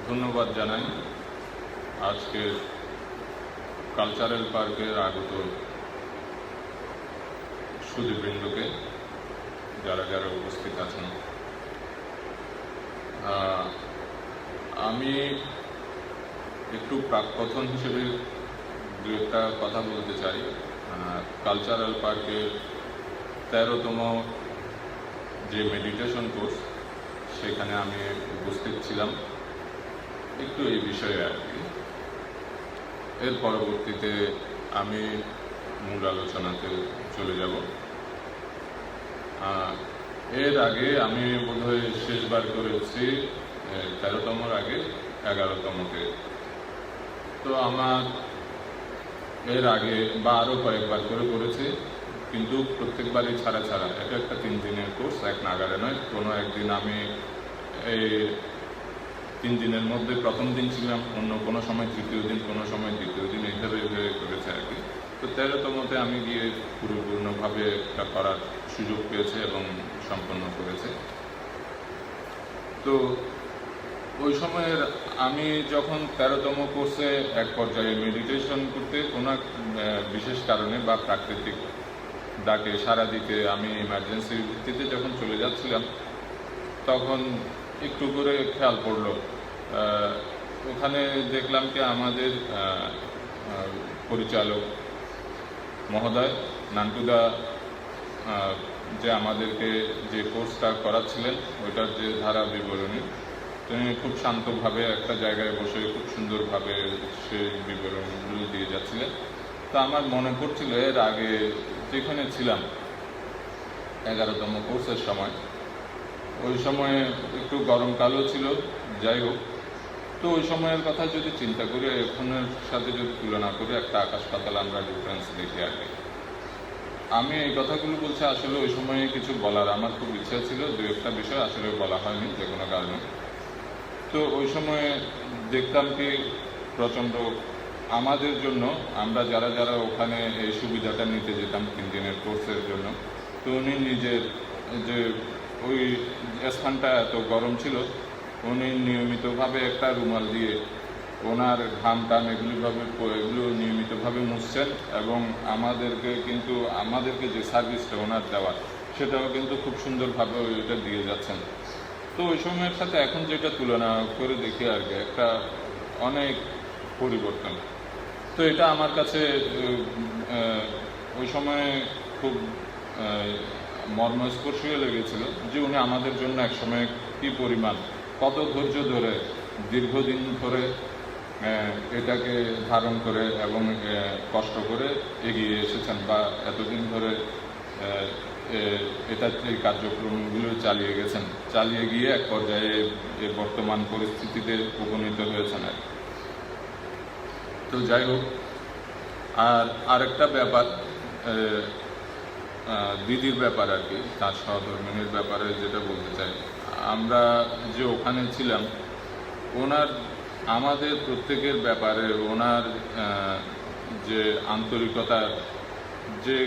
ধন্যবাদ জানাই আজকে কালচারাল পার্কের আগত সুধীবৃন্দকে, যারা যারা উপস্থিত আছেন। আমি একটু প্রাককথন হিসেবে দু একটা কথা বলতে চাই। কালচারাল পার্কের 13তম যে মেডিটেশন কোর্স, সেখানে আমি উপস্থিত ছিলাম। একটু এই বিষয়ে আর কি। এর পরবর্তীতে আমি মূল আলোচনাতে চলে যাব। এর আগে আমি বোধহয় শেষবার করেছি 13তমর আগে 11তমতে। তো আমার এর আগে বা আরও কয়েকবার করে করেছি, কিন্তু প্রত্যেকবারই ছাড়া ছাড়া। এটা একটা 3 দিনের কোর্স, এক নাগারে নয়। কোনো একদিন আমি এই 3 দিনের মধ্যে প্রথম দিন ছিলাম, অন্য কোনো সময় তৃতীয় দিন, কোনো সময় দ্বিতীয় দিন, এইভাবে করেছে আর কি। তো 13তমতে আমি গিয়ে পূর্ণভাবে এটা করার সুযোগ পেয়েছে এবং সম্পন্ন করেছে। তো ওই সময়ের আমি যখন 13তম কোর্সে এক পর্যায়ে মেডিটেশন করতে কোনো বিশেষ কারণে বা প্রাকৃতিক ডাকে সাড়া দিতে আমি ইমার্জেন্সির ভিত্তিতে যখন চলে যাচ্ছিলাম, তখন একটু করে খেয়াল পড়লো, ওখানে দেখলাম কি আমাদের পরিচালক মহোদয় নান্টুদা, যে আমাদেরকে যে কোর্সটা করাচ্ছিলেন, ওইটার যে ধারা বিবরণী, তিনি খুব শান্তভাবে একটা জায়গায় বসে খুব সুন্দরভাবে সেই বিবরণীগুলো দিয়ে যাচ্ছিলেন। তো আমার মনে পড়ছিল এর আগে যেখানে ছিলাম 11তম কোর্সের সময়, ওই সময়ে একটু গরমকালও ছিল। যাই হোক, তো ওই সময়ের কথা যদি চিন্তা করি, এখনের সাথে যদি তুলনা করি, একটা আকাশ পাতাল আমরা ডিফারেন্স দেখি আর কি। আমি এই কথাগুলো বলছি, আসলে ওই সময়ে কিছু বলার আমার খুব ইচ্ছা ছিল, দু একটা বিষয় আসলে বলা হয়নি যে কোনো কারণে। তো ওই সময়ে দেখতাম কি প্রচণ্ড আমাদের জন্য, আমরা যারা যারা ওখানে এই সুবিধাটা নিতে যেতাম 3 দিনের কোর্সের জন্য, তো উনি নিজের যে ওই স্থানটা এত গরম ছিল, উনি নিয়মিতভাবে একটা রুমাল দিয়ে ওনার ঘাম টাম এগুলো নিয়মিতভাবে মুছছেন, এবং আমাদেরকে যে সার্ভিসটা ওনার দেওয়ার, সেটাও কিন্তু খুব সুন্দরভাবে ওইটা দিয়ে যাচ্ছেন। তো ওই সময়ের সাথে এখন যেটা তুলনা করে দেখি আর কি, একটা অনেক পরিবর্তন। তো এটা আমার কাছে ওই সময়ে খুব মর্মস্পর্শীয় লেগেছিল যে উনি আমাদের জন্য একসময় কী পরিমাণ, কত ধৈর্য ধরে, দীর্ঘদিন ধরে এটাকে ধারণ করে এবং কষ্ট করে এগিয়ে এসেছেন, বা এতদিন ধরে এই কার্যক্রমগুলো চালিয়ে গেছেন, চালিয়ে গিয়ে এক পর্যায়ে বর্তমান পরিস্থিতিতে উপনীত হয়েছেন আর। তো যাই হোক, আর আরেকটা ব্যাপার, দিদির ব্যাপার আর কি, তার সহধর্মিনীর ব্যাপারে যেটা বলতে চাই, আমরা যে ওখানে ছিলাম, ওনার আমাদের প্রত্যেকের ব্যাপারে ওনার যে আন্তরিকতা, যে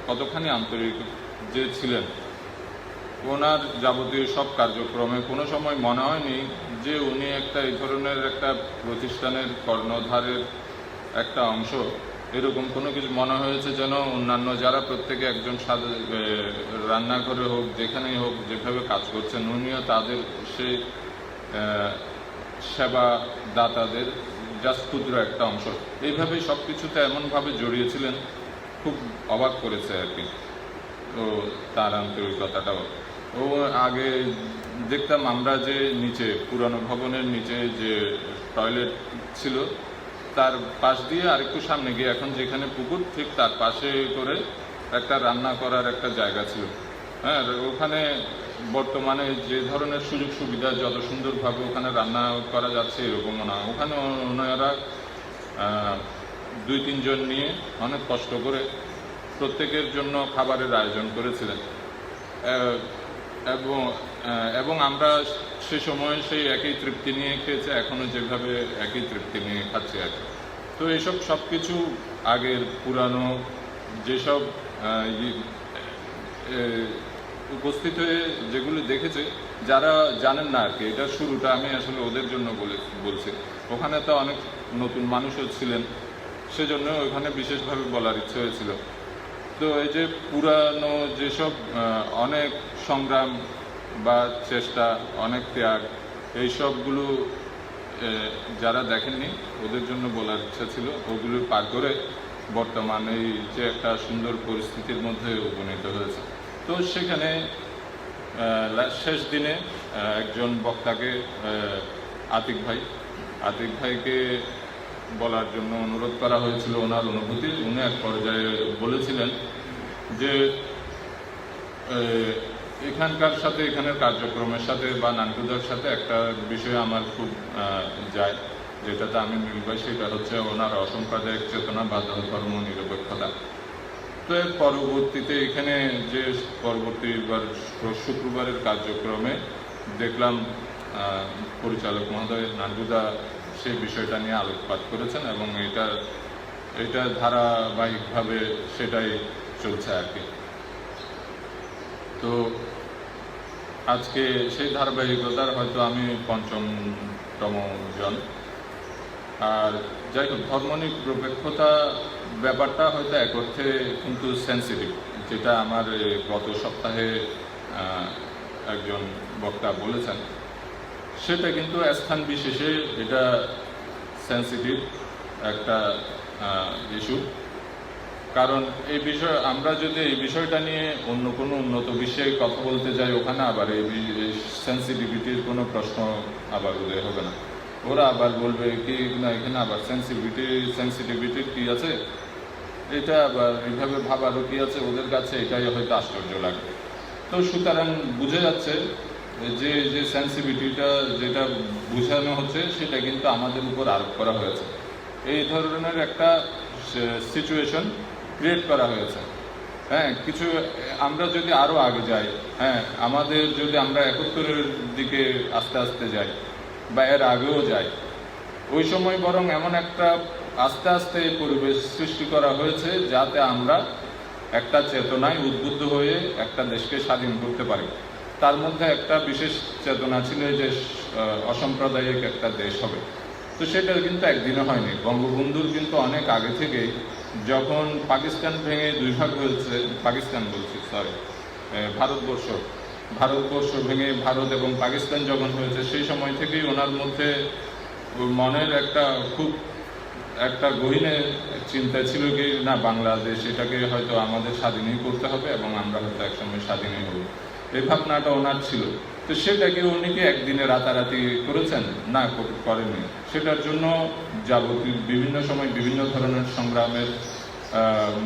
কতখানি আন্তরিক যে ছিলেন, ওনার যাবতীয় সব কার্যক্রমে কোনো সময় মনে হয়নি যে উনি একটা এই ধরনের একটা প্রতিষ্ঠানের কর্ণধারের একটা অংশ, এরকম কোনো কিছু মনে হয়েছে যেন অন্যান্য যারা প্রত্যেকে একজন রান্নাঘরে হোক, যেখানেই হোক, যেভাবে কাজ করছেন, উনিও তাদের সেই সেবা দাতাদের জাস্ট ক্ষুদ্র একটা অংশ। এইভাবেই সব কিছুতে এমনভাবে জড়িয়েছিলেন, খুব অবাক করেছে আর কি। তো তার আন্তরিকতাটাও, ও আগে দেখতাম আমরা যে নিচে পুরানো ভবনের নিচে যে টয়লেট ছিল, তার পাশ দিয়ে আরেকটু সামনে গিয়ে এখন যেখানে পুকুর, ঠিক তার পাশে করে একটা রান্না করার একটা জায়গা ছিল। হ্যাঁ, ওখানে বর্তমানে যে ধরনের সুযোগ সুবিধা, যত সুন্দরভাবে ওখানে রান্না করা যাচ্ছে এরকমও না। ওখানে ওনারা 2-3 জন নিয়ে অনেক কষ্ট করে প্রত্যেকের জন্য খাবারের আয়োজন করেছিলেন, এবং আমরা সে সময় সেই একই তৃপ্তি নিয়ে খেয়েছি, এখনও যেভাবে একই তৃপ্তি নিয়ে খাচ্ছি আর কি। তো এইসব সব কিছু আগের পুরানো যেসব উপস্থিত হয়ে যেগুলো দেখেছে, যারা জানেন না আর কি, এটা শুরুটা আমি আসলে ওদের জন্য বলছি। ওখানে তো অনেক নতুন মানুষও ছিলেন, সেজন্য ওখানে বিশেষভাবে বলার ইচ্ছে হয়েছিল। তো এই যে পুরানো যেসব অনেক সংগ্রাম বা চেষ্টা, অনেক ত্যাগ, এই সবগুলো যারা দেখেননি ওদের জন্য বলার ইচ্ছা ছিল। ওগুলো পার করে বর্তমান এই যে একটা সুন্দর পরিস্থিতির মধ্যে উপনীত হয়েছে। তো সেখানে শেষ দিনে একজন বক্তাকে আতিক ভাইকে বলার জন্য অনুরোধ করা হয়েছিল ওনার অনুভূতি। উনি এক পর্যায়ে বলেছিলেন যে এখানকার সাথে, এখানের কার্যক্রমের সাথে বা নান্টুদার সাথে একটা বিষয় আমার খুব যায়, যেটাতে আমি মিল পাই, সেটা হচ্ছে ওনার অসাম্প্রদায়িক চেতনা বা ধর্ম নিরপেক্ষতা। তো এর পরবর্তীতে এখানে যে পরবর্তীবার শুক্রবারের কার্যক্রমে দেখলাম পরিচালক মহোদয় নান্টুদা সেই বিষয়টা নিয়ে আলোকপাত করেছেন এবং এটা ধারাবাহিকভাবে সেটাই চলছে আর কি। তো আজকে সেই ধারাবাহিকতার হয়তো আমি ৫ম জন। আর যাই হোক, ধর্মনিরপেক্ষতা ব্যাপারটা হয়তো এক অর্থে কিন্তু সেন্সিটিভ, যেটা আমার গত সপ্তাহে একজন বক্তা বলেছেন, সেটা কিন্তু স্থান বিশেষে এটা সেন্সিটিভ একটা ইস্যু। কারণ এই বিষয়, আমরা যদি এই বিষয়টা নিয়ে অন্য কোনো উন্নত বিষয়ে কথা বলতে যাই, ওখানে আবার এই সেন্সিটিভিটির কোনো প্রশ্ন আবার উদয় হবে না। ওরা আবার বলবে কি না, এখানে আবার সেন্সিটিভিটির কি আছে, এটা আবার এইভাবে ভাবারও কি আছে, ওদের কাছে এটাই হয়তো আশ্চর্য লাগে। তো সুতরাং বুঝে যাচ্ছে যে সেন্সিটিভিটিটা যেটা বোঝানো হচ্ছে সেটা কিন্তু আমাদের উপর আরোপ করা হয়েছে। এই ধরনের একটা সিচুয়েশন ক্রিয়েট করা হয়েছে। হ্যাঁ, কিছু আমরা যদি আরও আগে যাই, হ্যাঁ, আমাদের যদি আমরা ৭১-এর দিকে আস্তে আস্তে যাই বা এর আগেও যাই, ওই সময় বরং এমন একটা আস্তে আস্তে পরিবেশ সৃষ্টি করা হয়েছে যাতে আমরা একটা চেতনায় উদ্বুদ্ধ হয়ে একটা দেশকে স্বাধীন করতে পারি। তার মধ্যে একটা বিশেষ চেতনা ছিল যে অসাম্প্রদায়িক একটা দেশ হবে। তো সেটা কিন্তু একদিনে হয়নি। বঙ্গবন্ধুর কিন্তু অনেক আগে থেকেই, যখন পাকিস্তান ভেঙে দুই ভাগ হয়েছে, ভারতবর্ষ ভেঙে ভারত এবং পাকিস্তান যখন হয়েছে, সেই সময় থেকেই ওনার মধ্যে মনের একটা গহীনে চিন্তা ছিল কি না, বাংলাদেশ এটাকে হয়তো আমাদের স্বাধীনই করতে হবে এবং আমরা হয়তো একসময় স্বাধীনই হব, এই ভাবনাটা ওনার ছিল। তো সেটাকে উনি কি একদিনে রাতারাতি করেছেন? না, করেননি। সেটার জন্য যাবতীয় বিভিন্ন সময় বিভিন্ন ধরনের সংগ্রামের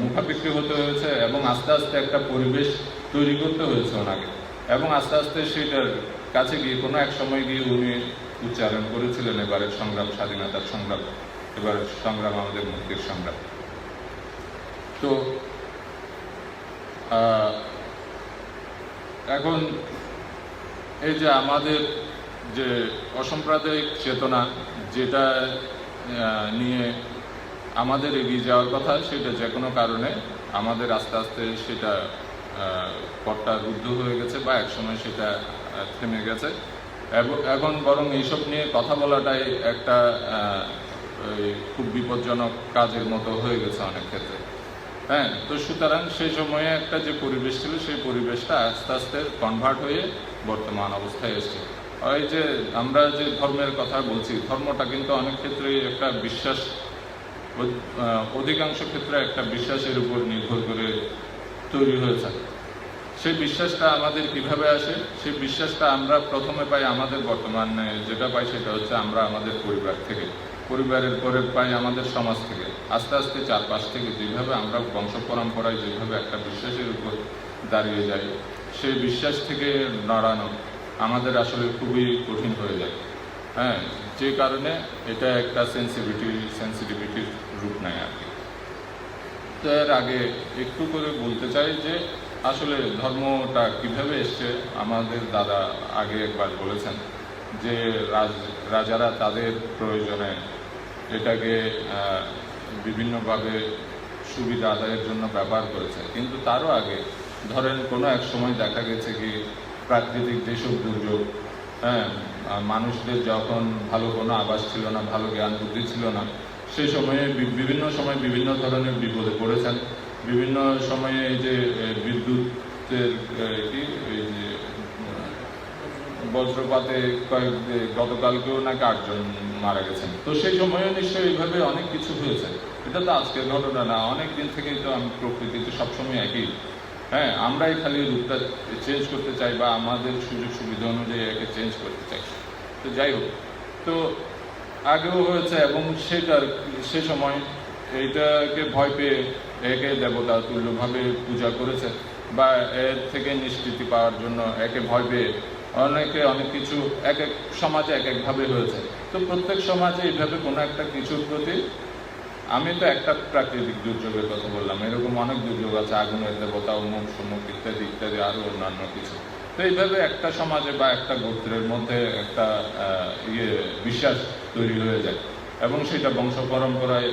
মুখাপেক্ষি হতে হয়েছে এবং আস্তে আস্তে একটা পরিবেশ তৈরি করতে হয়েছে ওনাকে। এবং আস্তে আস্তে সেটার কাছে গিয়ে কোনো এক সময় গিয়ে উনি উচ্চারণ করেছিলেন, এবারের সংগ্রাম স্বাধীনতার সংগ্রাম, এবারের সংগ্রাম আমাদের মুক্তির সংগ্রাম। তো এখন এই যে আমাদের যে অসাম্প্রদায়িক চেতনা, যেটা নিয়ে আমাদের এগিয়ে যাওয়ার কথা, সেটা যে কোনো কারণে আমাদের আস্তে আস্তে সেটা পথটা রুদ্ধ হয়ে গেছে বা একসময় সেটা থেমে গেছে। এখন বরং এইসব নিয়ে কথা বলাটাই একটা খুব বিপজ্জনক কাজের মতো হয়ে গেছে অনেক ক্ষেত্রে। হ্যাঁ, তো সুতরাং সেই সময়ে একটা যে পরিবেশ ছিল, সেই পরিবেশটা আস্তে আস্তে কনভার্ট হয়ে বর্তমান অবস্থায় এসছে। এই যে আমরা যে ধর্মের কথা বলছি, ধর্মটা কিন্তু অনেক ক্ষেত্রেই একটা বিশ্বাস, অধিকাংশ ক্ষেত্রে একটা বিশ্বাসের উপর নির্ভর করে তৈরি হয়েছে। সেই বিশ্বাসটা আমাদের কিভাবে আসে? সেই বিশ্বাসটা আমরা প্রথমে পাই আমাদের বর্তমানে যেটা পাই সেটা হচ্ছে আমরা আমাদের পরিবার থেকে, পরিবারের পরে পাই আমাদের সমাজ থেকে, আস্তে আস্তে চারপাশ থেকে, যেভাবে আমরা বংশ পরম্পরায় যেভাবে একটা বিশ্বাসের উপর দাঁড়িয়ে যাই, সেই বিশ্বাস থেকে নড়ানো আমাদের আসলে খুবই কঠিন হয়ে যায়। হ্যাঁ, যে কারণে এটা একটা সেন্সিটিভিটির রূপ নেয় আর কি। তো এর আগে একটু করে বলতে চাই যে আসলে ধর্মটা কিভাবে এসছে। আমাদের দাদা আগে একবার বলেছেন যে রাজারা তাদের প্রয়োজনে এটাকে বিভিন্নভাবে সুবিধা আদায়ের জন্য ব্যবহার করেছে, কিন্তু তারও আগে ধরেন কোনো এক সময় দেখা গেছে কি প্রাকৃতিক যেসব দুর্যোগ, হ্যাঁ, মানুষদের যখন ভালো কোনো আবাস ছিল না, ভালো জ্ঞান বুদ্ধি ছিল না, সেই সময়ে বিভিন্ন সময় বিভিন্ন ধরনের বিপদে পড়েছেন। বিভিন্ন সময়ে এই যে বিদ্যুতের কি এই যে বজ্রপাতে গতকালকেও নাকি 8 জন মারা গেছেন। তো সেই সময়ে নিশ্চয়ই এইভাবে অনেক কিছু হয়েছে। এটা তো আজকের ঘটনা না, অনেক দিন থেকেই তো আমি প্রকৃতিতে সবসময় একই। হ্যাঁ, আমরাই খালি রূপটা চেঞ্জ করতে চাই বা আমাদের সুযোগ সুবিধা অনুযায়ী একে চেঞ্জ করতে চাই। তো যাই হোক, তো আগেও হয়েছে এবং সে সময় এইটাকে ভয় পেয়ে একে দেবতা তুল্যভাবে পূজা করেছে বা এর থেকে নিষ্কৃতি পাওয়ার জন্য একে ভয় পেয়ে অনেকে অনেক কিছু এক এক সমাজে এক একভাবে হয়েছে। তো প্রত্যেক সমাজে এইভাবে কোনো একটা কিছুর প্রতি, আমি তো একটা প্রাকৃতিক দুর্যোগের কথা বললাম, এরকম অনেক দুর্যোগ আছে, আগুনের দেবতা, অমুক সমুক ইত্যাদি ইত্যাদি আরও অন্যান্য কিছু। তো এইভাবে একটা সমাজে বা একটা গোত্রের মধ্যে একটা বিশ্বাস তৈরি হয়ে যায় এবং সেটা বংশ পরম্পরায়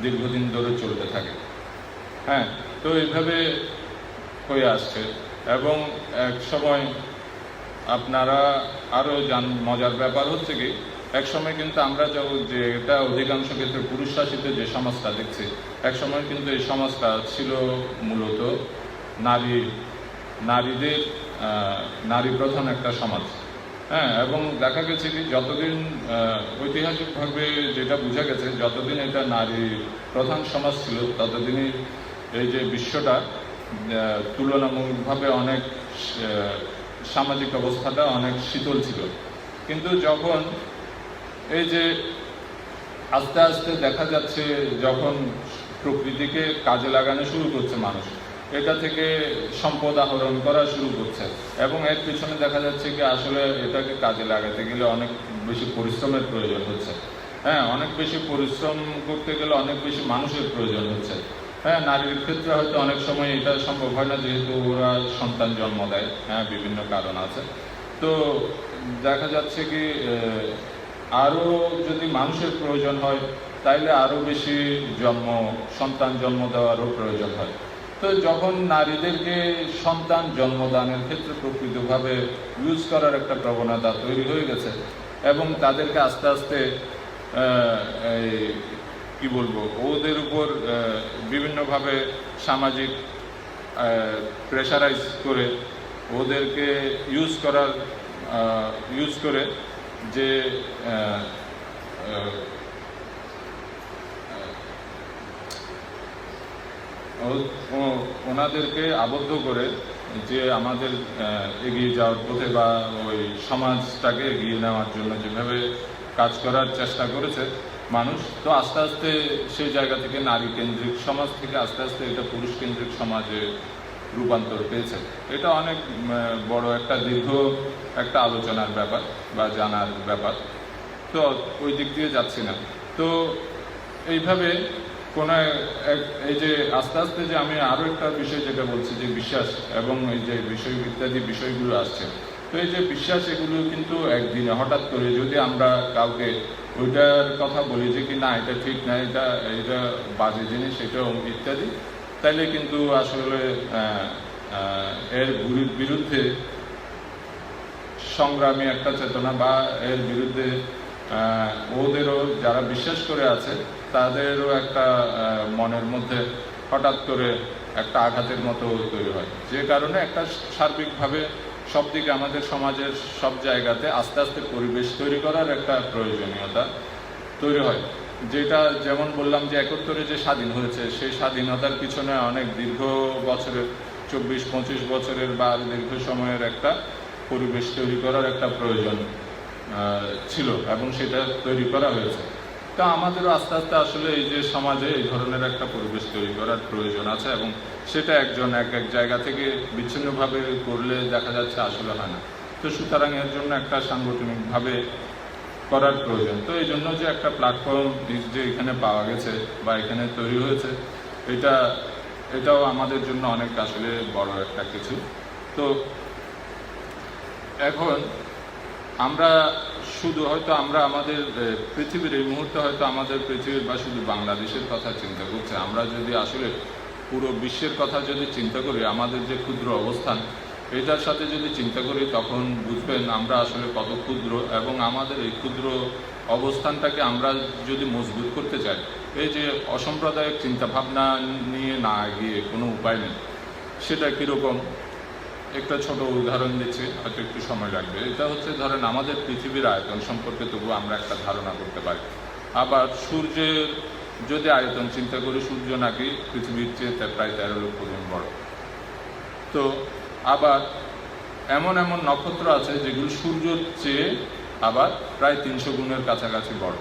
দীর্ঘদিন ধরে চলতে থাকে। হ্যাঁ, তো এইভাবে হয়ে আসছে এবং এক সময় আপনারা আরও মজার ব্যাপার হচ্ছে কি, এক সময় কিন্তু আমরা যে এটা অধিকাংশ ক্ষেত্রে পুরুষ শাসিত যে সমাজটা দেখছি, এক সময় কিন্তু এই সমাজটা ছিল মূলত নারীদের নারী প্রধান একটা সমাজ। হ্যাঁ, এবং দেখা গেছে কি যতদিন ঐতিহাসিকভাবে যেটা বোঝা গেছে, যতদিন এটা নারী প্রধান সমাজ ছিল ততদিনই এই যে বিশ্বটা তুলনামূলকভাবে অনেক সামাজিক অবস্থাটা অনেক শীতল ছিল। কিন্তু যখন এই যে আস্তে আস্তে দেখা যাচ্ছে, যখন প্রকৃতিকে কাজে লাগানো শুরু করছে মানুষ, এটা থেকে সম্পদ আহরণ করা শুরু করছে এবং এর পিছনে দেখা যাচ্ছে কি আসলে এটাকে কাজে লাগাতে গেলে অনেক বেশি পরিশ্রমের প্রয়োজন হচ্ছে। হ্যাঁ, অনেক বেশি পরিশ্রম করতে গেলে অনেক বেশি মানুষের প্রয়োজন হচ্ছে। হ্যাঁ, নারীর ক্ষেত্রে হয়তো অনেক সময় এটা সম্ভব হয় না, যেহেতু ওরা সন্তান জন্ম দেয়। হ্যাঁ, বিভিন্ন কারণ আছে। তো দেখা যাচ্ছে কি আরও যদি মানুষের প্রয়োজন হয় তাইলে আরও বেশি সন্তান জন্ম দেওয়ারও প্রয়োজন হয়। তো যখন নারীদেরকে সন্তান জন্মদানের ক্ষেত্রে প্রকৃতভাবে ইউজ করার একটা প্রবণতা তৈরি হয়ে গেছে এবং তাদেরকে আস্তে আস্তে কি বলবো, ওদের উপর বিভিন্নভাবে সামাজিক প্রেশারাইজ করে ওদেরকে ইউজ করে যে ওনাদেরকে আবদ্ধ করে যে আমাদের এগিয়ে যাওয়ার পথে বা ওই সমাজটাকে এগিয়ে নেওয়ার জন্য যেভাবে কাজ করার চেষ্টা করেছে মানুষ, তো আস্তে আস্তে সেই জায়গা থেকে নারী কেন্দ্রিক সমাজ থেকে আস্তে আস্তে এটা পুরুষ কেন্দ্রিক সমাজে রূপান্তর পেয়েছে। এটা অনেক বড় একটা দীর্ঘ একটা আলোচনার ব্যাপার বা জানার ব্যাপার, তো ওই দিক দিয়ে যাচ্ছি না। তো এইভাবে এই যে আস্তে আস্তে যে আমি আরও একটা বিষয় যেটা বলছি যে বিশ্বাস এবং এই যে ইত্যাদি বিষয়গুলো আসছে, তো এই যে বিশ্বাস এগুলো কিন্তু একদিনে হঠাৎ করে যদি আমরা কাউকে ওইটার কথা বলি যে কি না এটা ঠিক না, এটা বাজে জিনিস, এটা ইত্যাদি, তাইলে কিন্তু আসলে এর বিরুদ্ধে সংগ্রামী একটা চেতনা বা এর বিরুদ্ধে ওদেরও যারা বিশ্বাস করে আছে তাদেরও একটা মনের মধ্যে হঠাৎ করে একটা আঘাতের মতো তৈরি হয়, যে কারণে একটা সার্বিকভাবে সব দিকে আমাদের সমাজের সব জায়গাতে আস্তে আস্তে পরিবেশ তৈরি করার একটা প্রয়োজনীয়তা তৈরি হয়। যেটা যেমন বললাম যে 71-এ যে স্বাধীন হয়েছে, সেই স্বাধীনতার পিছনে অনেক দীর্ঘ বছরের 24-25 বছরের বা দীর্ঘ সময়ের একটা পরিবেশ তৈরি করার একটা প্রয়োজন ছিল এবং সেটা তৈরি করা হয়েছে। তো আমাদেরও আস্তে আস্তে আসলে এই যে সমাজে এই ধরনের একটা পরিবেশ তৈরি করার প্রয়োজন আছে এবং সেটা একজন এক এক জায়গা থেকে বিচ্ছিন্নভাবে করলে দেখা যাচ্ছে আসলে হয় না। তো সুতরাং এর জন্য একটা সাংগঠনিকভাবে করার প্রয়োজন। তো এই জন্য যে একটা প্ল্যাটফর্ম যে এখানে পাওয়া গেছে বা এখানে তৈরি হয়েছে, এটাও আমাদের জন্য অনেক আসলে বড় একটা কিছু। তো এখন আমরা শুধু হয়তো আমরা আমাদের পৃথিবীর এই মুহূর্তে হয়তো আমাদের পৃথিবীর বা শুধু বাংলাদেশের কথা চিন্তা করছি। আমরা যদি আসলে পুরো বিশ্বের কথা যদি চিন্তা করি, আমাদের যে ক্ষুদ্র অবস্থান এটার সাথে যদি চিন্তা করি, তখন বুঝবেন আমরা আসলে কত ক্ষুদ্র, এবং আমাদের এই ক্ষুদ্র অবস্থানটাকে আমরা যদি মজবুত করতে চাই, এই যে অসাম্প্রদায়িক চিন্তাভাবনা নিয়ে না গিয়ে কোনো উপায় নেই। সেটা কীরকম, একটা ছোট উদাহরণ দিচ্ছি, হয়তো একটু সময় লাগবে। এটা হচ্ছে, ধরেন আমাদের পৃথিবীর আয়তন সম্পর্কে তবু আমরা একটা ধারণা করতে পারি। আবার সূর্যের যদি আয়তন চিন্তা করি, সূর্য নাকি পৃথিবীর চেয়ে প্রায় 13 লক্ষ গুণ বড়। তো আবার এমন এমন নক্ষত্র আছে যেগুলো সূর্যের চেয়ে আবার প্রায় 300 গুণের কাছাকাছি বড়।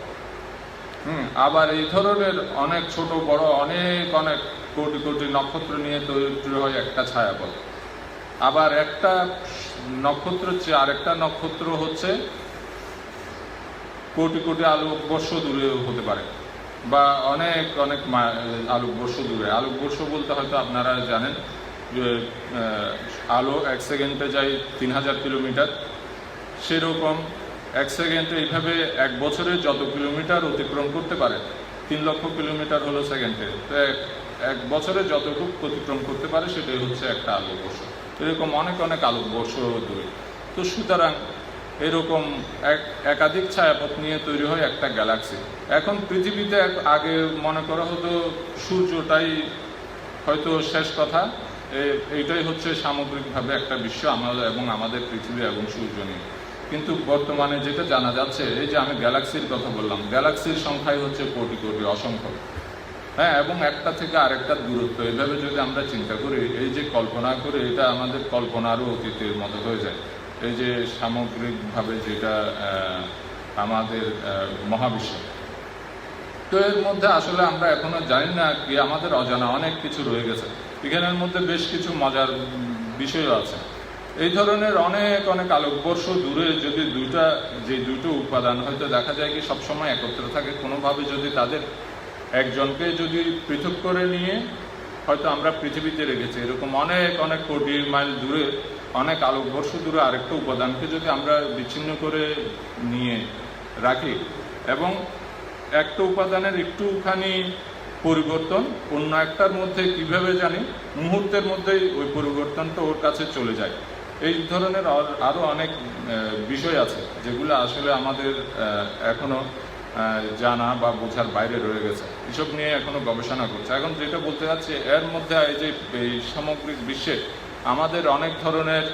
আবার এই ধরনের অনেক ছোট বড় অনেক অনেক কোটি কোটি নক্ষত্র নিয়ে তৈরি হয় একটা ছায়াপথ। আবার একটা নক্ষত্রের চেয়ে আরেকটা নক্ষত্র হচ্ছে কোটি কোটি আলোকবর্ষ দূরে হতে পারে, বা অনেক অনেক আলোকবর্ষ দূরে। আলোকবর্ষ বলতে হয়তো আপনারা জানেন যে আলো 1 সেকেন্ডে যায় 3000 কিলোমিটার। সেরকম 1 সেকেন্ডে এইভাবে 1 বছরে যত কিলোমিটার অতিক্রম করতে পারে, 3 লক্ষ কিলোমিটার হলো সেকেন্ডে। তো 1 বছরে যতটুকু অতিক্রম করতে পারে সেটাই হচ্ছে একটা আলোকবর্ষ। এরকম অনেক অনেক আলোকবর্ষ দূরে। তো সুতরাং এরকম একাধিক ছায়াপথ নিয়ে তৈরি হয় একটা গ্যালাক্সি। এখন পৃথিবীতে আগে মনে করা হতো সূর্যটাই হয়তো শেষ কথা, এইটাই হচ্ছে সামগ্রিকভাবে একটা বিশ্ব এবং আমাদের পৃথিবী এবং সূর্য নিয়ে। কিন্তু বর্তমানে যেটা জানা যাচ্ছে, এই যে আমি গ্যালাক্সির কথা বললাম, গ্যালাক্সির সংখ্যাই হচ্ছে কোটি কোটি, অসংখ্য। এবং একটা থেকে আরেকটার দূরত্ব এভাবে যদি আমরা চিন্তা করি, এই যে কল্পনা করি, এটা আমাদের কল্পনারও অতীতের মতো হয়ে যায়। এই যে সামগ্রিকভাবে যেটা আমাদের মহাবিশ্ব, তো এর মধ্যে আসলে আমরা এখনো জানি না কি, আমাদের অজানা অনেক কিছু রয়ে গেছে। এখানের মধ্যে বেশ কিছু মজার বিষয়ও আছে। এই ধরনের অনেক অনেক আলোকবর্ষ দূরে যদি দুটো উপাদান হয়তো দেখা যায় কি সবসময় একত্রে থাকে, কোনোভাবে যদি তাদের একজনকে যদি পৃথক করে নিয়ে হয়তো আমরা পৃথিবীতে রেখেছি, এরকম অনেক অনেক কোটি মাইল দূরে অনেক আলোকবর্ষ দূরে আরেকটা উপাদানকে যদি আমরা বিচ্ছিন্ন করে নিয়ে রাখি, এবং একটা উপাদানের একটুখানি পরিবর্তন অন্য একটার মধ্যে কিভাবে জানি মুহূর্তের মধ্যেই ওই পরিবর্তনটা ওর কাছে চলে যায়। এই ধরনের আরও অনেক বিষয় আছে যেগুলো আসলে আমাদের এখনো জানা বা বোঝার বাইরে রয়ে গেছে। এসব নিয়ে এখনো গবেষণা করছে। এখন যেটা বলতে যাচ্ছি, এর মধ্যে এই যে এই সামগ্রিক বিশ্বে আমাদের অনেক ধরনের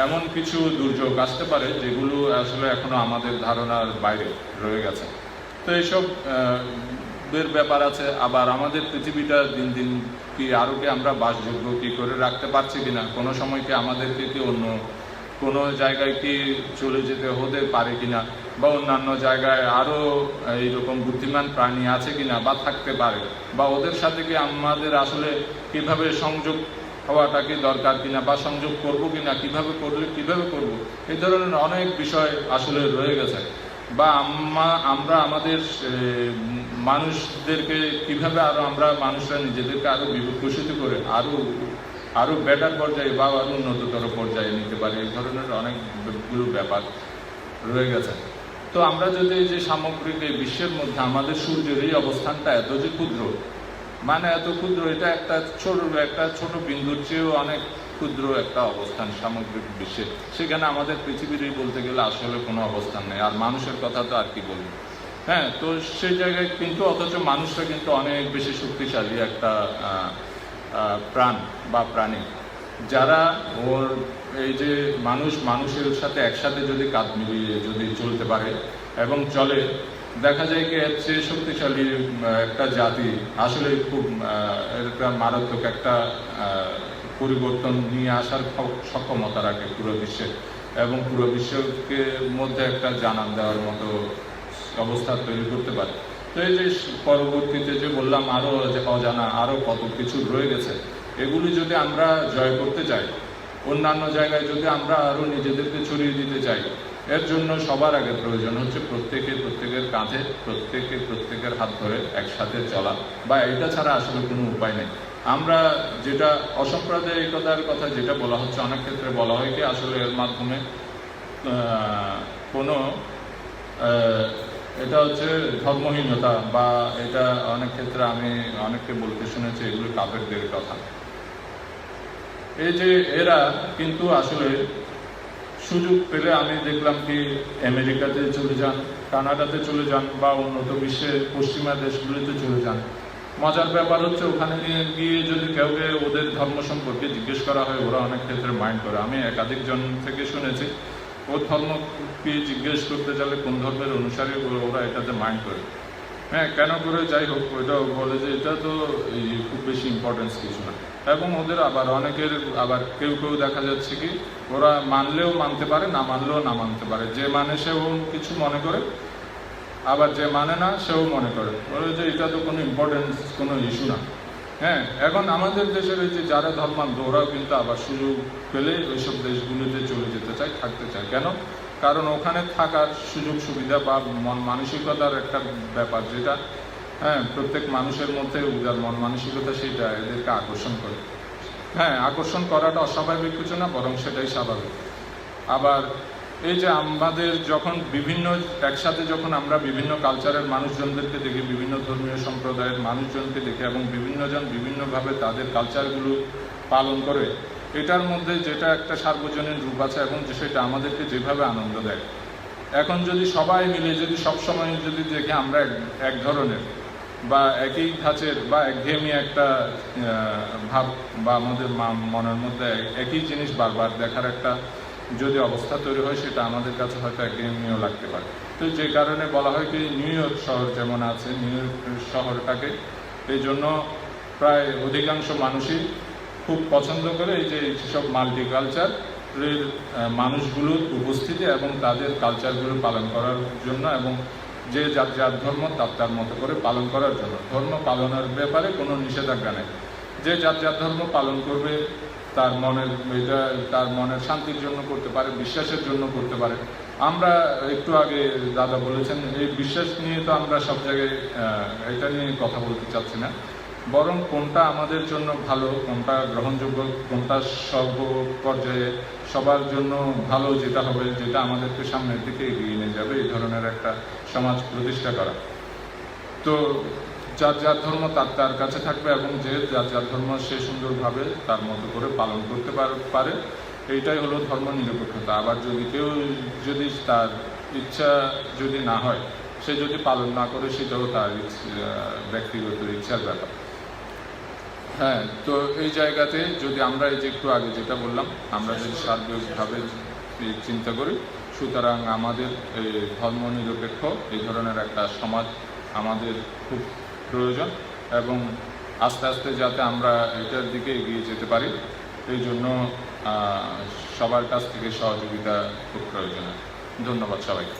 এমন কিছু দুর্যোগ আসতে পারে যেগুলো আসলে এখনো আমাদের ধারণার বাইরে রয়ে গেছে। তো এইসব এর ব্যাপার আছে। আবার আমাদের পৃথিবীটা দিন দিন কি আরও কি আমরা বাসযোগ্য কি করে রাখতে পারছি কিনা, কোনো সময় কি আমাদেরকে কি অন্য কোনো জায়গায় কি চলে যেতে হতে পারে কিনা, বা অন্যান্য জায়গায় আরও এইরকম বুদ্ধিমান প্রাণী আছে কিনা বা থাকতে পারে, বা ওদের সাথে কি আমাদের আসলে কিভাবে সংযোগ হওয়াটা কি দরকার কিনা, বা সংযোগ করব কিনা, কিভাবে করলে কিভাবে করব, এই ধরনের অনেক বিষয় আসলে রয়ে গেছে। বা আমরা আমাদের মানুষদেরকে কিভাবে আমরা মানুষরা নিজেদেরকে আরও বিকশিত করে আরও বেটার পর্যায়ে বা আরও উন্নততর পর্যায়ে নিতে পারি, এই ধরনের অনেকগুলো ব্যাপার রয়ে গেছে। তো আমরা যদি এই যে সামগ্রিক এই বিশ্বের মধ্যে আমাদের সূর্যের এই অবস্থানটা এত যে ক্ষুদ্র, মানে এত ক্ষুদ্র, এটা একটা ছোট বিন্দুর চেয়েও অনেক ক্ষুদ্র একটা অবস্থান সামগ্রিক বিশ্বে। সেখানে আমাদের পৃথিবীরই বলতে গেলে আসলে কোনো অবস্থান নেই, আর মানুষের কথা তো আর কি বলবো। তো সেই জায়গায় কিন্তু অথচ মানুষরা কিন্তু অনেক বেশি শক্তিশালী একটা প্রাণ বা প্রাণী, যারা ওর এই যে মানুষের সাথে একসাথে যদি কাঁধ মিলিয়ে যদি চলতে পারে এবং চলে, দেখা যায় কি এর চেয়ে শক্তিশালী একটা জাতি আসলে খুব একটা মারাত্মক একটা পরিবর্তন নিয়ে আসার সক্ষমতা রাখে পুরো বিশ্বে, এবং পুরো বিশ্বকে মধ্যে একটা জানান দেওয়ার মতো অবস্থা তৈরি করতে পারে। তো এই যে পরবর্তীতে যে বললাম আরও অজানা আরও কত কিছু রয়ে গেছে, এগুলি যদি আমরা জয় করতে চাই, অন্যান্য জায়গায় যদি আমরা আরও নিজেদেরকে ছড়িয়ে দিতে চাই, এর জন্য সবার আগে প্রয়োজন হচ্ছে প্রত্যেকের কাঁধে প্রত্যেকের হাত ধরে একসাথে চলা, বা এটা ছাড়া আসলে কোনো উপায় নেই। আমরা যেটা অসাম্প্রদায়িকতার কথা যেটা বলা হচ্ছে, অনেক ক্ষেত্রে বলা হয় কি আসলে এর মাধ্যমে কোনো এটা হচ্ছে ধর্মহীনতা, বা এটা অনেক ক্ষেত্রে আমি অনেককে বলতে শুনেছি এগুলো কাফেরদের কথা। এই যে এরা কিন্তু আসলে সুযোগ পেলে আমি দেখলাম কি আমেরিকাতে চলে যান, কানাডাতে চলে যান, বা উন্নত বিশ্বের পশ্চিমা দেশগুলিতে চলে যান। মজার ব্যাপার হচ্ছে ওখানে নিয়ে গিয়ে যদি কাউকে ওদের ধর্ম সম্পর্কে জিজ্ঞেস করা হয়, ওরা অনেক ক্ষেত্রে মাইন্ড করে। আমি একাধিক জন থেকে শুনেছি ও ধর্মকে জিজ্ঞেস করতে চাইলে কোন ধর্মের অনুসারী ওরা এটাতে মাইন্ড করে। হ্যাঁ, কেন করে যাই হোক, ওইটাও বলে যে এটা তো খুব বেশি ইম্পর্টেন্স কিছু না। এবং ওদের আবার অনেকের আবার কেউ কেউ দেখা যাচ্ছে কি ওরা মানলেও মানতে পারে, না মানলেও না মানতে পারে। যে মানে সেও কিছু মনে করে, আবার যে মানে না সেও মনে করে বলে যে এটা তো কোনো ইম্পর্টেন্স, কোনো ইস্যু না। হ্যাঁ, এখন আমাদের দেশের এই যে যারা ধর্মান্ধ ওরাও কিন্তু আবার সুযোগ পেলে ওইসব দেশগুলোতে চলে যেতে চায়, থাকতে চায়। কেন? কারণ ওখানে থাকার সুযোগ সুবিধা বা মন মানসিকতার একটা ব্যাপার, যেটা হ্যাঁ প্রত্যেক মানুষের মধ্যে যার মন মানসিকতা সেটা এদেরকে আকর্ষণ করে। হ্যাঁ, আকর্ষণ করাটা অস্বাভাবিক কিছু না, বরং সেটাই স্বাভাবিক। আবার এই যে আমাদের যখন বিভিন্ন একসাথে যখন আমরা বিভিন্ন কালচারের মানুষজনদেরকে দেখি, বিভিন্ন ধর্মীয় সম্প্রদায়ের মানুষজনকে দেখি, এবং বিভিন্নজন বিভিন্নভাবে তাদের কালচারগুলো পালন করে, এটার মধ্যে যেটা একটা সার্বজনীন রূপ আছে এবং সেটা আমাদেরকে যেভাবে আনন্দ দেয়। এখন যদি সবাই মিলে যদি সবসময় যদি দেখি আমরা এক ধরনের বা একই ধাঁচের বা একঘেয়েমি একটা ভাব, বা আমাদের মনের মধ্যে একই জিনিস বারবার দেখার একটা যদি অবস্থা তৈরি হয়, সেটা আমাদের কাছে হয়তো একঘেয়েমিও লাগতে পারে। তো যে কারণে বলা হয় কি নিউ ইয়র্ক শহর যেমন আছে, নিউ ইয়র্ক শহরটাকে এই জন্য প্রায় অধিকাংশ মানুষই খুব পছন্দ করে এই যে সব মাল্টিকালচারের মানুষগুলোর উপস্থিতি এবং তাদের কালচারগুলো পালন করার জন্য, এবং যে যার যার ধর্ম তার মতো করে পালন করার জন্য। ধর্ম পালনের ব্যাপারে কোনো নিষেধাজ্ঞা নেই, যে যার যার ধর্ম পালন করবে, তার মনের শান্তির জন্য করতে পারে, বিশ্বাসের জন্য করতে পারে। আমরা একটু আগে দাদা বলেছেন এই বিশ্বাস নিয়ে তো আমরা সব জায়গায় এটা নিয়ে কথা বলতে চাচ্ছি না, বরং কোনটা আমাদের জন্য ভালো, কোনটা গ্রহণযোগ্য, কোনটা সর্ব পর্যায়ে সবার জন্য ভালো, যেটা হবে, যেটা আমাদেরকে সামনের দিকে এগিয়ে নিয়ে যাবে, এই ধরনের একটা সমাজ প্রতিষ্ঠা করা। তো যার যার ধর্ম তার কাছে থাকবে, এবং যে যার যার ধর্ম সে সুন্দরভাবে তার মতো করে পালন করতে পারে, এইটাই হলো ধর্ম নিরপেক্ষতা। আবার যদি কেউ যদি তার ইচ্ছা যদি না হয়, সে যদি পালন না করে, সেটাও তার ব্যক্তিগত ইচ্ছার ব্যাপার। হ্যাঁ, তো এই জায়গাতে যদি আমরা এই যে একটু আগে যেটা বললাম, আমরা যদি সার্বিকভাবে চিন্তা করি, সুতরাং আমাদের এই ধর্ম নিরপেক্ষ এই ধরনের একটা সমাজ আমাদের খুব প্রয়োজন, এবং আস্তে আস্তে যাতে আমরা এটার দিকে এগিয়ে যেতে পারি, এই জন্য সবার কাছ থেকে সহযোগিতা খুব প্রয়োজন। ধন্যবাদ সবাইকে।